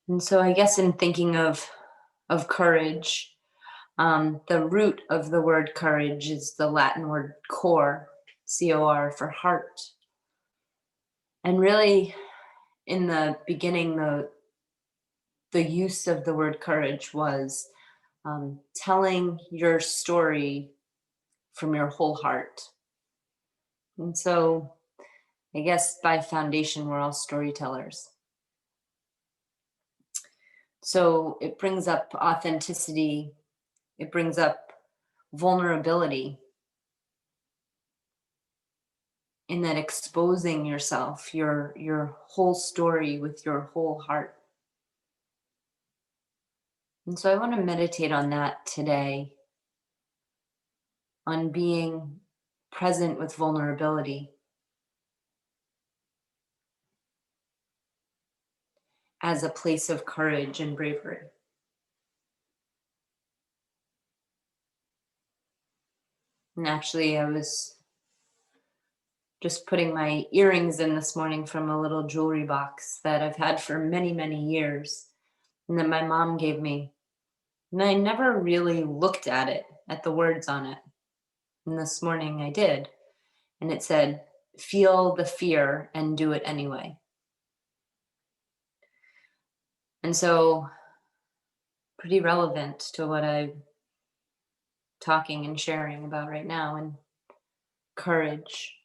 And so I guess in thinking of courage, the root of the word courage is the Latin word cor, C-O-R, for heart. And really, in the beginning, the use of the word courage was telling your story from your whole heart. And so I guess by foundation, we're all storytellers. So it brings up authenticity, it brings up vulnerability, in that exposing yourself, your whole story with your whole heart. And so I want to meditate on that today, on being present with vulnerability as a place of courage and bravery. And actually, I was just putting my earrings in this morning from a little jewelry box that I've had for many, many years, and that my mom gave me. And I never really looked at it, at the words on it. And this morning I did. And it said, "Feel the fear and do it anyway." And so, pretty relevant to what I'm talking and sharing about right now, and courage.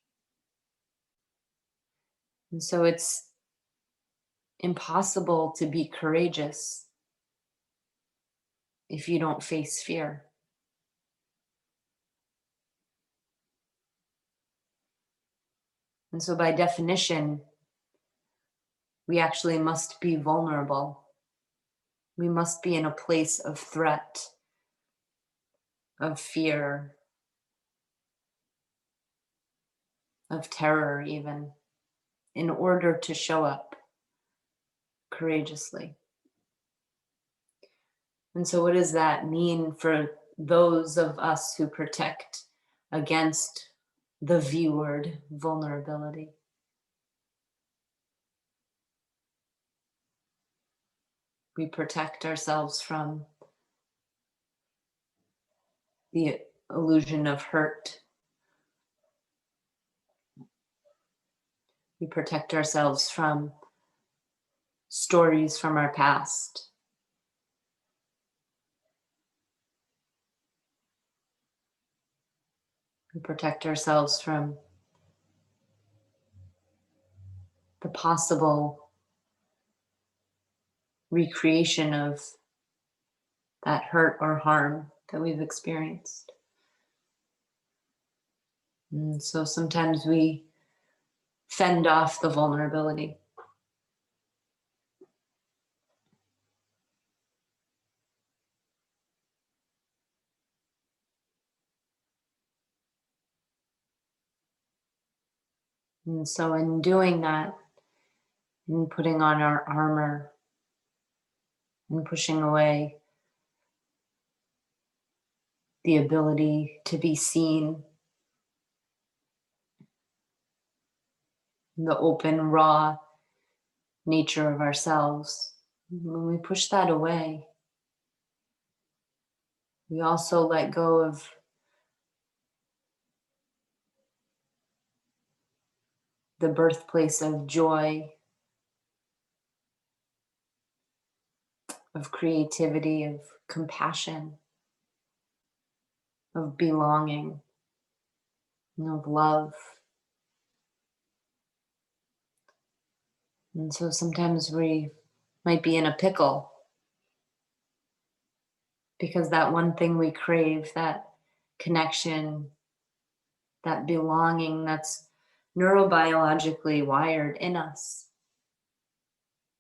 And so it's impossible to be courageous if you don't face fear. And so, by definition, we actually must be vulnerable. We must be in a place of threat, of fear, of terror, even, in order to show up courageously. And so, what does that mean for those of us who protect against the V word, vulnerability? We protect ourselves from the illusion of hurt. We protect ourselves from stories from our past. We protect ourselves from the possible recreation of that hurt or harm that we've experienced. And so sometimes we fend off the vulnerability. And so in doing that, in putting on our armor and pushing away the ability to be seen, the open, raw nature of ourselves, when we push that away, we also let go of the birthplace of joy, of creativity, of compassion, of belonging, and of love. And so sometimes we might be in a pickle because that one thing we crave, that connection, that belonging, that's neurobiologically wired in us.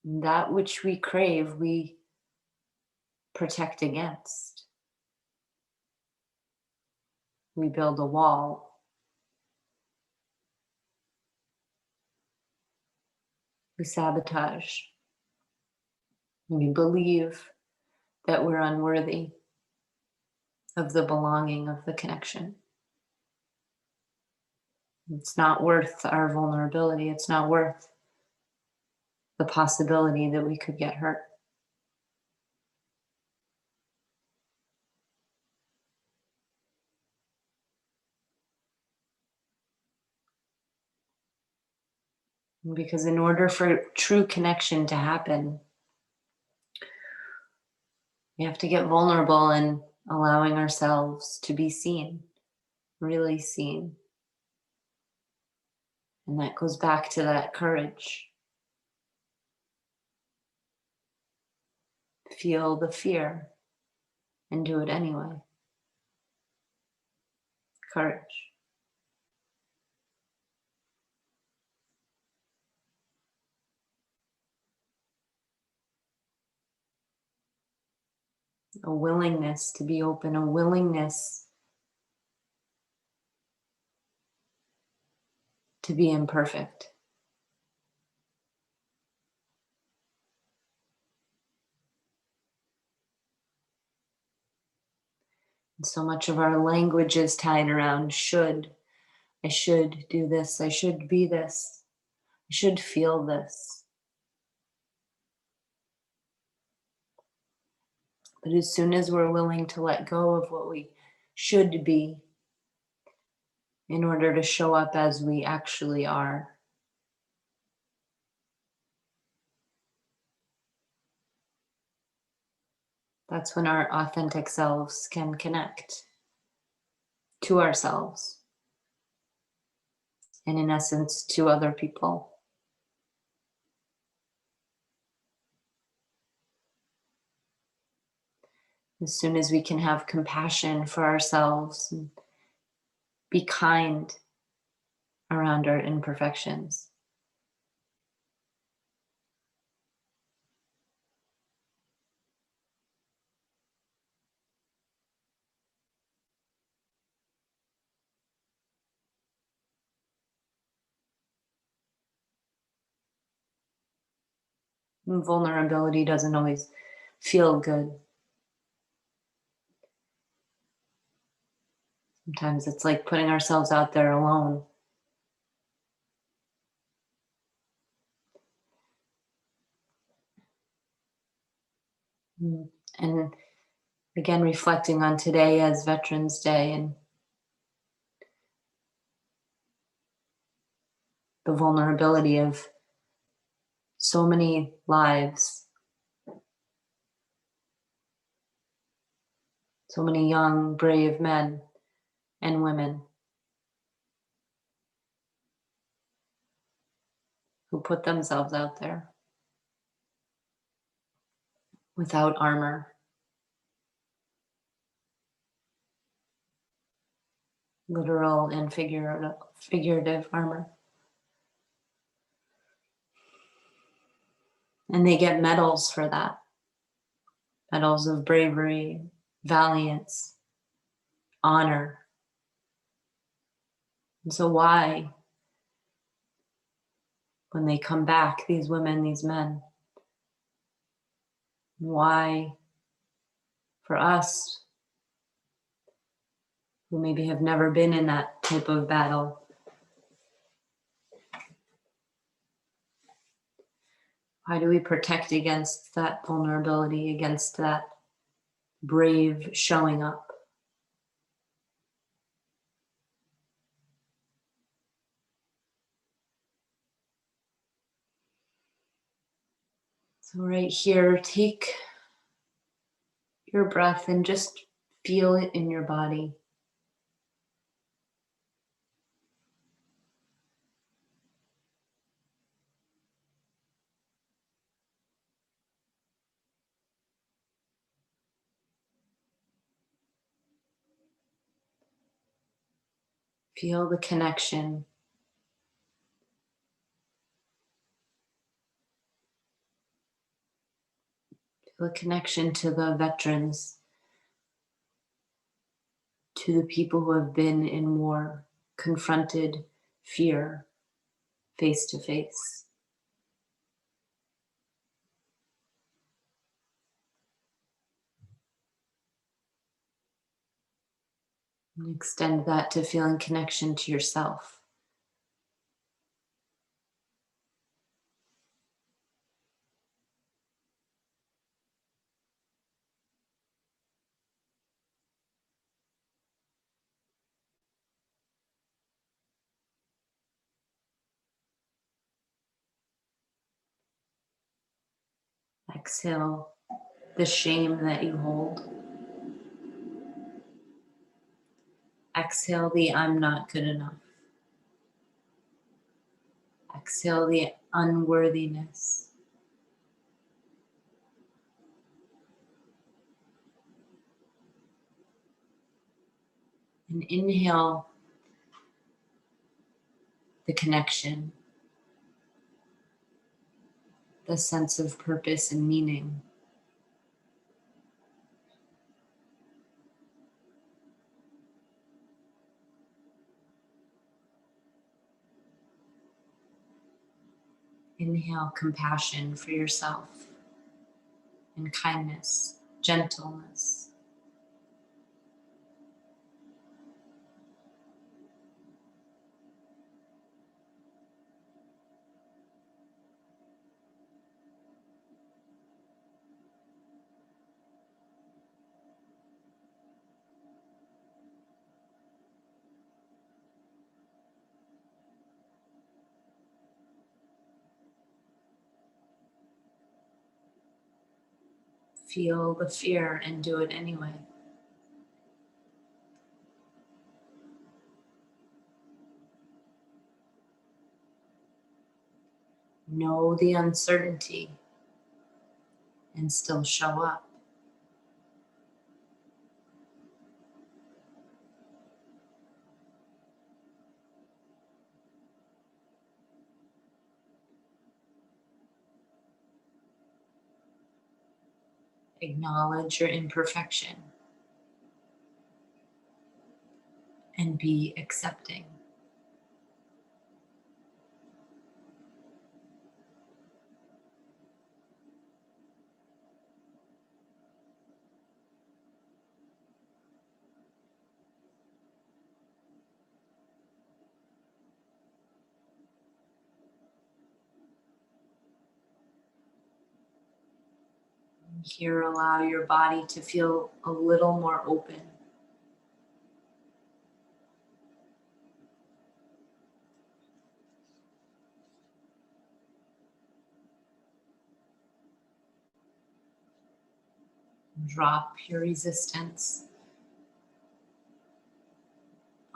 That which we crave, we protect against. We build a wall. We sabotage. We believe that we're unworthy of the belonging, of the connection. It's not worth our vulnerability. It's not worth the possibility that we could get hurt. Because in order for true connection to happen, we have to get vulnerable and allowing ourselves to be seen, really seen. And that goes back to that courage. Feel the fear and do it anyway. Courage. A willingness to be open, a willingness to be imperfect. And so much of our language is tied around should. I should do this. I should be this. I should feel this. But as soon as we're willing to let go of what we should be in order to show up as we actually are, that's when our authentic selves can connect to ourselves and, in essence, to other people. As soon as we can have compassion for ourselves and be kind around our imperfections, and vulnerability doesn't always feel good. Sometimes it's like putting ourselves out there alone. And again, reflecting on today as Veterans Day and the vulnerability of so many lives, so many young, brave men and women who put themselves out there without armor, literal and figurative armor. And they get medals for that, medals of bravery, valiance, honor. And so why, when they come back, these women, these men, why for us who maybe have never been in that type of battle, why do we protect against that vulnerability, against that brave showing up? So right here, take your breath and just feel it in your body. Feel the connection. Feel the connection to the veterans, to the people who have been in war, confronted fear face to face. And extend that to feeling connection to yourself. Exhale the shame that you hold. Exhale the I'm not good enough. Exhale the unworthiness. And inhale the connection, the sense of purpose and meaning. Inhale compassion for yourself and kindness, gentleness. Feel the fear and do it anyway. Know the uncertainty and still show up. Acknowledge your imperfection and be accepting. Here, allow your body to feel a little more open. Drop your resistance.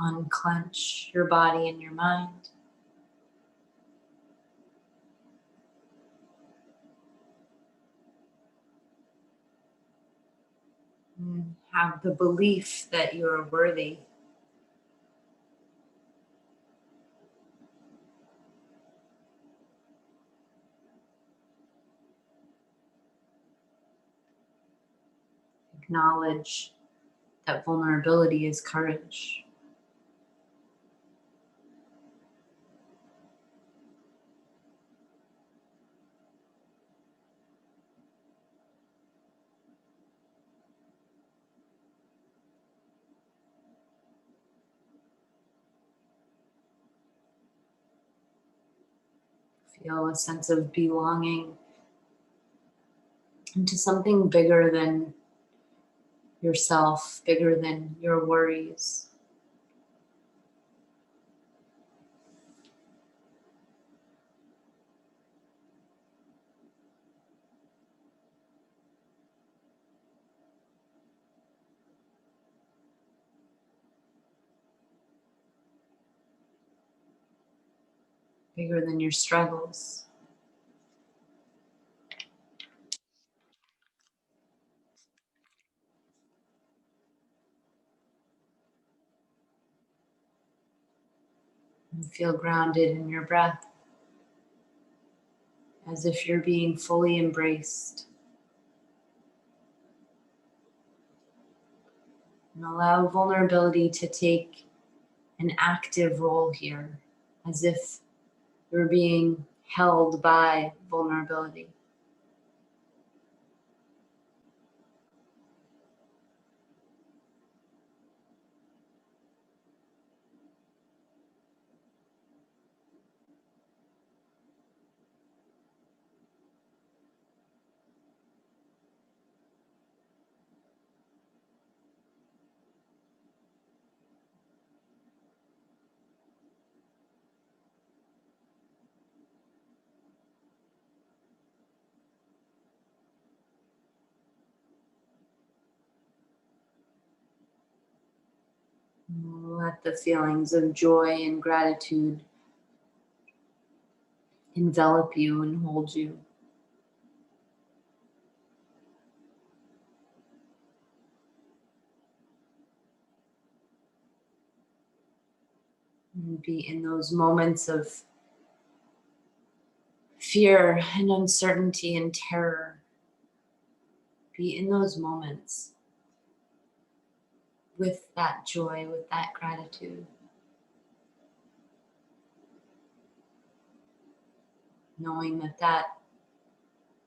Unclench your body and your mind. And have the belief that you are worthy. Acknowledge that vulnerability is courage. Feel a sense of belonging into something bigger than yourself, bigger than your worries. Bigger than your struggles. And feel grounded in your breath, as if you're being fully embraced. And allow vulnerability to take an active role here, as if you're being held by vulnerability. Let the feelings of joy and gratitude envelop you and hold you. And be in those moments of fear and uncertainty and terror. Be in those moments with that joy, with that gratitude. Knowing that that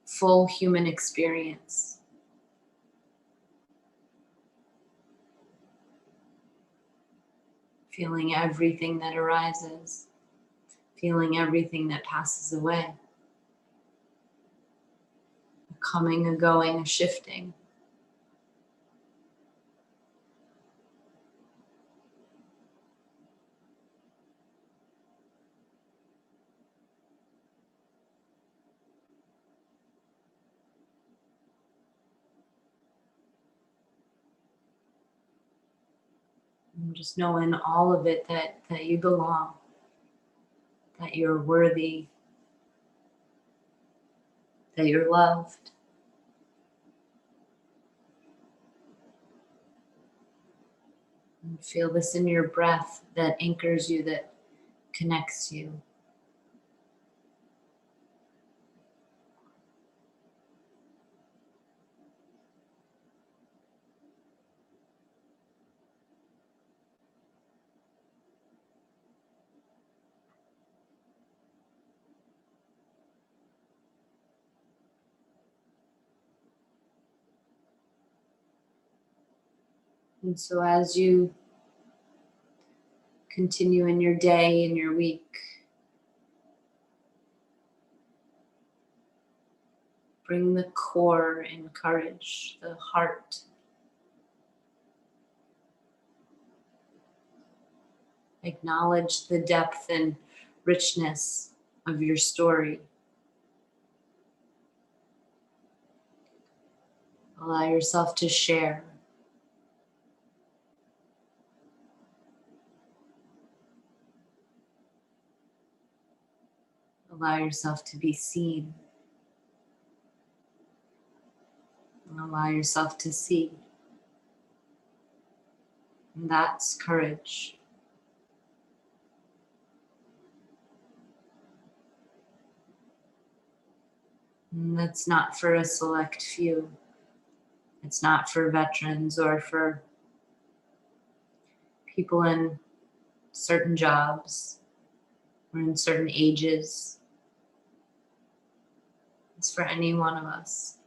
full human experience feeling everything that arises, feeling everything that passes away, a coming, a going, a shifting. And just know in all of it that you belong, that you're worthy, that you're loved. And feel this in your breath that anchors you, that connects you. And so as you continue in your day, in your week, bring the core in courage, the heart. Acknowledge the depth and richness of your story. Allow yourself to share. Allow yourself to be seen. And allow yourself to see. And that's courage. And that's not for a select few. It's not for veterans or for people in certain jobs or in certain ages. It's for any one of us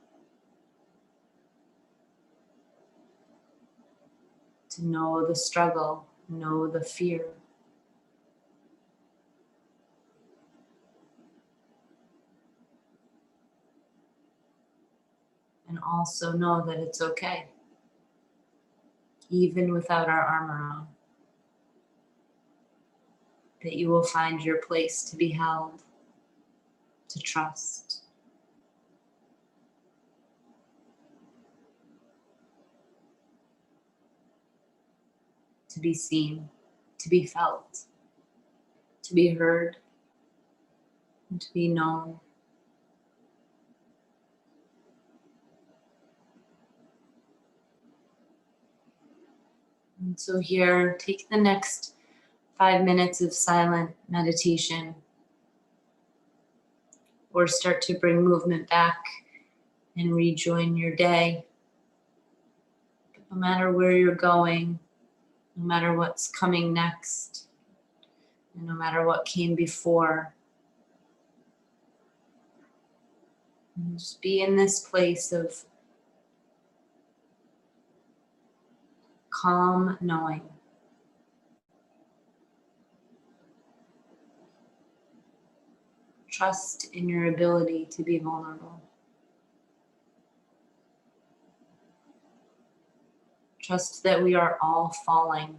to know the struggle, know the fear, and also know that it's okay, even without our armor on, that you will find your place to be held, to trust, to be seen, to be felt, to be heard, and to be known. And so here, take the next 5 minutes of silent meditation, or start to bring movement back and rejoin your day. But no matter where you're going, no matter what's coming next, and no matter what came before, and just be in this place of calm knowing. Trust in your ability to be vulnerable. Trust that we are all falling.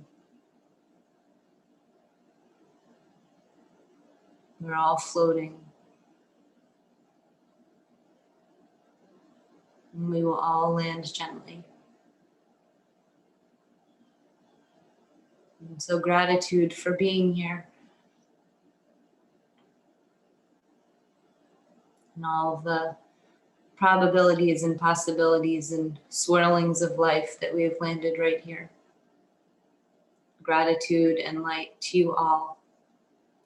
We're all floating. And we will all land gently. And so gratitude for being here and all of the probabilities and possibilities and swirlings of life that we have landed right here. Gratitude and light to you all.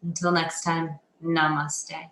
Until next time, namaste.